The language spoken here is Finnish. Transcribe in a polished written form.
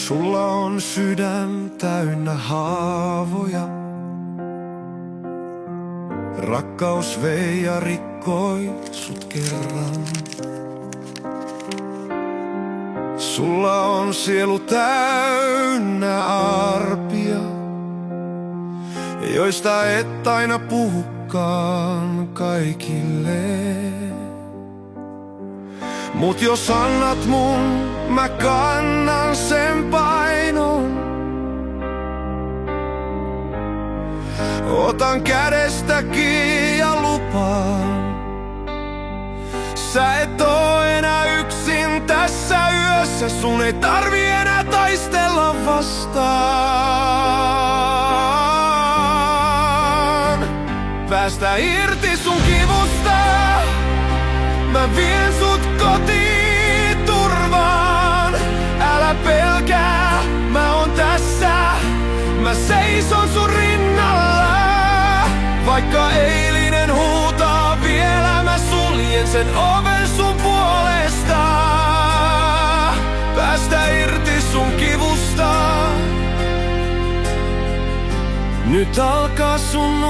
Sulla on sydän täynnä haavoja. Rakkaus vei ja rikkoi sut kerran. Sulla on sielu täynnä arpia, joista et aina puhukaan kaikille. Mut jos annat mun, mä kannan sen painon. Otan kädestä kiinni ja lupaan, sä et oo enää yksin tässä yössä. Sun ei tarvi enää taistella vastaan. Päästä irti sun kivusta, mä vien sut kotiin turvaan. Älä pelkää, mä oon tässä, mä seison sun rinnalla. Vaikka eilinen huutaa vielä, mä suljen sen oven sun puolesta. Päästä irti sun kivusta, nyt alkaa sun